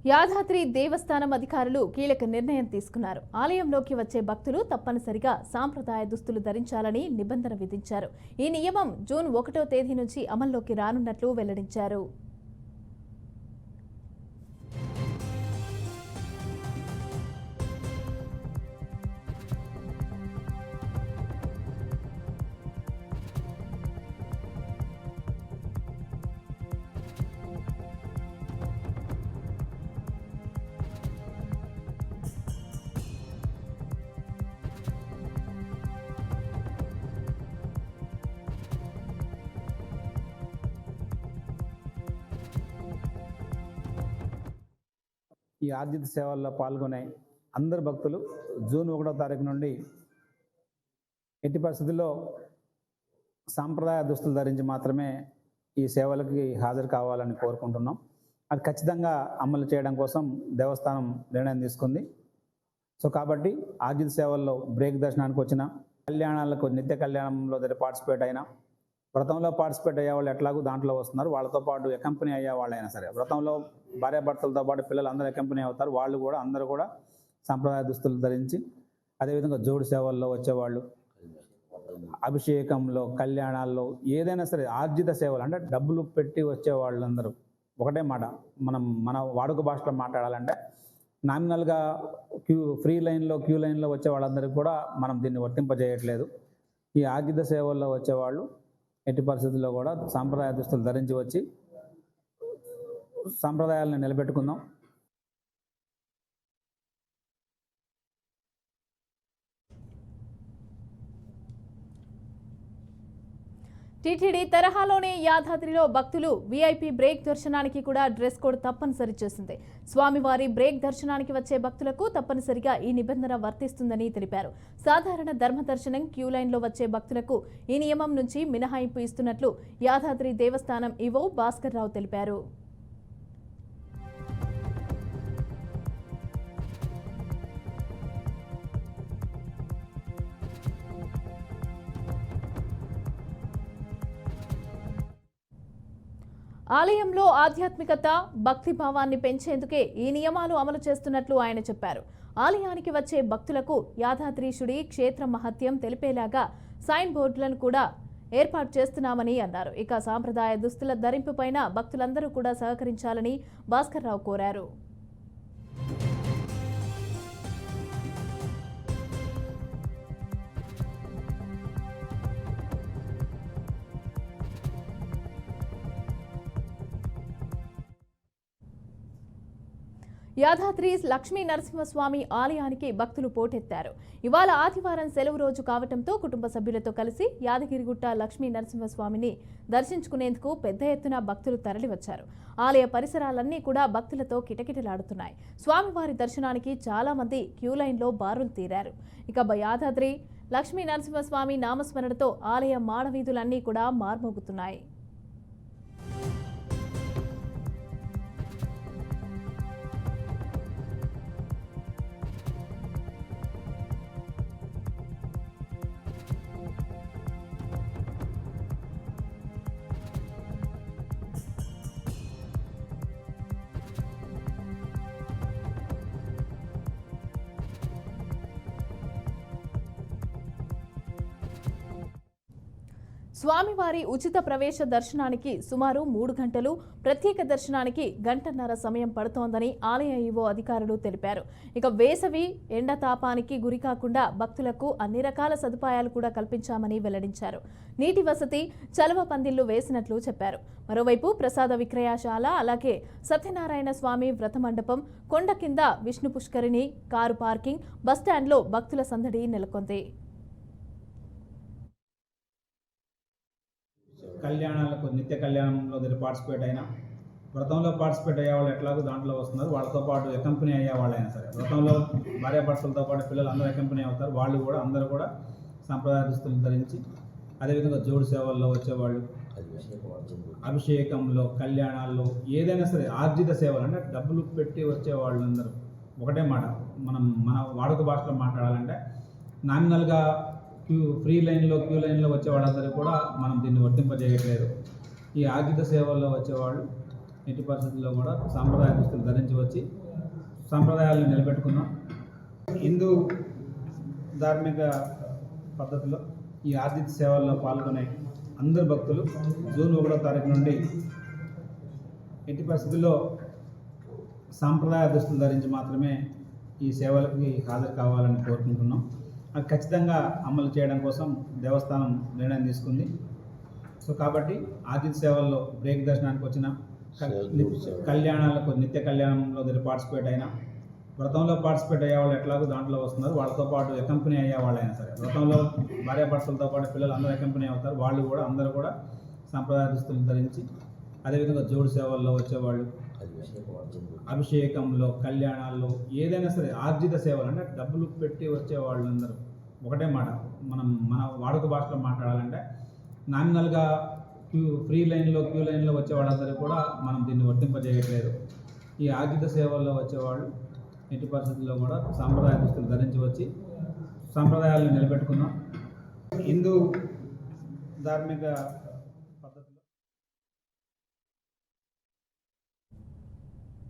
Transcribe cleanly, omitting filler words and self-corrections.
యాదాద్రి దేవస్థానం అధికారులు కీలక నిర్ణయం తీసుకున్నారు. ఆలయంలోకి వచ్చే భక్తులు తప్పనిసరిగా సాంప్రదాయ దుస్తులు ధరించాలని నిబంధన విధించారు. ఈ నియమం జూన్ 1వ తేదీ నుంచి అమల్లోకి రానున్నట్లు వెల్లడించారు. ఈ ఆర్జిత సేవల్లో పాల్గొనే అందరు భక్తులు జూన్ 1వ తారీఖు నుండి ఎట్టి పరిస్థితుల్లో సాంప్రదాయ దుస్తులు ధరించి మాత్రమే ఈ సేవలకి హాజరు కావాలని కోరుకుంటున్నాం. అది ఖచ్చితంగా అమలు చేయడం కోసం దేవస్థానం నిర్ణయం తీసుకుంది. సో కాబట్టి ఆర్జిత సేవల్లో బ్రేక్ దర్శనానికి వచ్చిన కళ్యాణాలకు నిత్య కళ్యాణంలో పార్టిసిపేట్ అయినా, వ్రతంలో పార్టిసిపేట్ అయ్యే వాళ్ళు ఎట్లాగూ దాంట్లో వస్తున్నారు, వాళ్ళతో పాటు అకంపెనీ అయ్యే వాళ్ళైనా సరే, వ్రతంలో భార్యాభర్తలతో పాటు పిల్లలు అందరూ అకంపెనీ అవుతారు, వాళ్ళు కూడా అందరూ కూడా సాంప్రదాయ దుస్తులు ధరించి, అదేవిధంగా జోడు సేవల్లో వచ్చేవాళ్ళు, అభిషేకంలో, కళ్యాణాల్లో ఏదైనా సరే ఆర్జిత సేవలు అంటే డబ్బులు పెట్టి వచ్చే వాళ్ళందరూ ఒకటే మాట, మన వాడుక భాషలో మాట్లాడాలంటే నామినల్గా క్యూ లైన్లో వచ్చే వాళ్ళందరికీ కూడా మనం దీన్ని వర్తింపజేయట్లేదు. ఈ ఆర్జిత సేవల్లో వచ్చేవాళ్ళు ఎట్టి పరిస్థితుల్లో కూడా సాంప్రదాయ దుస్తులు ధరించి వచ్చి సాంప్రదాయాలను నిలబెట్టుకుందాం. టీటీడీ తరహాలోనే యాదాద్రిలో భక్తులు వీఐపీ బ్రేక్ దర్శనానికి కూడా డ్రెస్ కోడ్ తప్పనిసరి చేసింది. స్వామివారి బ్రేక్ దర్శనానికి వచ్చే భక్తులకు తప్పనిసరిగా ఈ నిబంధన వర్తిస్తుందని తెలిపారు. సాధారణ ధర్మ దర్శనం క్యూ లైన్లో వచ్చే భక్తులకు ఈ నియమం నుంచి మినహాయింపు ఇస్తున్నట్లు యాదాద్రి దేవస్థానం ఈవో భాస్కర్ రావు తెలిపారు. ఆలయంలో ఆధ్యాత్మికత, భక్తి భావాన్ని పెంచేందుకే ఈ నియమాలు అమలు చేస్తున్నట్లు ఆయన చెప్పారు. ఆలయానికి వచ్చే భక్తులకు యాదాద్రీశుడి క్షేత్ర మహత్యం తెలిపేలాగా సైన్ బోర్డులను కూడా ఏర్పాటు చేస్తున్నామని అన్నారు. ఇక సాంప్రదాయ దుస్తుల ధరింపుపైన భక్తులందరూ కూడా సహకరించాలని భాస్కర్ రావు కోరారు. యాదాద్రి లక్ష్మీ నరసింహస్వామి ఆలయానికి భక్తులు పోటెత్తారు. ఇవాళ ఆదివారం సెలవు రోజు కావడంతో కుటుంబ సభ్యులతో కలిసి యాదగిరిగుట్ట లక్ష్మీ నరసింహస్వామిని దర్శించుకునేందుకు పెద్ద ఎత్తున భక్తులు తరలివచ్చారు. ఆలయ పరిసరాలన్నీ కూడా భక్తులతో కిటకిటలాడుతున్నాయి. స్వామివారి దర్శనానికి చాలా మంది క్యూ లైన్లో బారులు తీరారు. ఇక యాదాద్రి లక్ష్మీ నరసింహస్వామి నామస్మరణతో ఆలయ మాడవీధులన్నీ కూడా మార్మోగుతున్నాయి. స్వామివారి ఉచిత ప్రవేశ దర్శనానికి సుమారు 3 గంటలు, ప్రత్యేక దర్శనానికి గంటన్నర సమయం పడుతోందని ఆలయ ఈవో అధికారులు తెలిపారు. ఇక వేసవి ఎండతాపానికి గురికాకుండా భక్తులకు అన్ని రకాల సదుపాయాలు కూడా కల్పించామని వెల్లడించారు. నీటి వసతి, చలవ పందిళ్లు వేసినట్లు చెప్పారు. మరోవైపు ప్రసాద విక్రయశాల, అలాగే సత్యనారాయణ స్వామి వ్రత మండపం, కొండ కింద విష్ణు పుష్కరిణి, కారు పార్కింగ్, బస్టాండ్లో భక్తుల సందడి నెలకొంది. కళ్యాణాలకు నిత్య కళ్యాణంలో పార్టిసిపేట్ అయినా, వ్రతంలో పార్టిసిపేట్ అయ్యే వాళ్ళు ఎట్లాగో దాంట్లో వస్తున్నారు, వాళ్ళతో పాటు అకంపెనీ అయ్యే వాళ్ళైనా సరే, వ్రతంలో భార్యాభర్తలతో పాటు పిల్లలు అందరూ అకంపెనీ అవుతారు, వాళ్ళు కూడా అందరూ కూడా సాంప్రదాయ దుస్తులు ధరించి, అదేవిధంగా జోడు సేవల్లో వచ్చేవాళ్ళు, అభిషేకంలో, కళ్యాణాల్లో ఏదైనా సరే ఆర్జిత సేవలు అంటే డబ్బులు పెట్టి వచ్చే వాళ్ళందరూ ఒకటే మాట, మన వాడుక భాషలో మాట్లాడాలంటే నామినల్గా క్యూ లైన్లో వచ్చే వాళ్ళందరూ కూడా మనం దీన్ని వర్తింపజేయట్లేదు. ఈ ఆర్జిత సేవల్లో వచ్చేవాళ్ళు ఎట్టి పరిస్థితుల్లో కూడా సాంప్రదాయ దుస్తులు ధరించి వచ్చి సాంప్రదాయాలను నిలబెట్టుకున్నాం. హిందూ ధార్మిక పద్ధతిలో ఈ ఆతిథ్య సేవల్లో పాల్గొనే అందరు భక్తులు జూన్ 1వ తారీఖు నుండి ఎట్టి పరిస్థితుల్లో సాంప్రదాయ దుస్తులు ధరించి మాత్రమే ఈ సేవలకి హాజరు కావాలని కోరుకుంటున్నాం. అది ఖచ్చితంగా అమలు చేయడం కోసం దేవస్థానం నిర్ణయం తీసుకుంది. సో కాబట్టి ఆతిథ్య సేవల్లో బ్రేక్ దర్శనానికి వచ్చిన కళ్యాణాలకు నిత్య కళ్యాణంలో పార్టిసిపేట్ అయినా, వ్రతంలో పార్టిసిపేట్ అయ్యే వాళ్ళు ఎట్లాగో దాంట్లో వస్తున్నారు, వాళ్ళతో పాటు అకంపెనీ అయ్యే వాళ్ళైనా సరే, వ్రతంలో భార్యాభర్తలతో పాటు పిల్లలు అందరూ అకంపెనీ అవుతారు, వాళ్ళు కూడా అందరూ కూడా సాంప్రదాయ దుస్తులు ధరించి, అదేవిధంగా జోడు సేవల్లో వచ్చేవాళ్ళు, అభిషేకంలో, కళ్యాణాల్లో ఏదైనా సరే ఆర్జిత సేవలు అంటే డబ్బులు పెట్టి వచ్చేవాళ్ళు అందరూ ఒకటే మాట, మన వాడుక భాషలో మాట్లాడాలంటే నామినల్గా క్యూ లైన్లో వచ్చే వాళ్ళందరూ కూడా మనం దీన్ని వర్తింపజేయట్లేదు. ఈ ఆర్జిత సేవల్లో వచ్చేవాళ్ళు ఎట్టి పరిస్థితుల్లో కూడా సాంప్రదాయ దుస్తులు ధరించి వచ్చి సాంప్రదాయాలను నిలబెట్టుకున్నాం. హిందూ ధార్మిక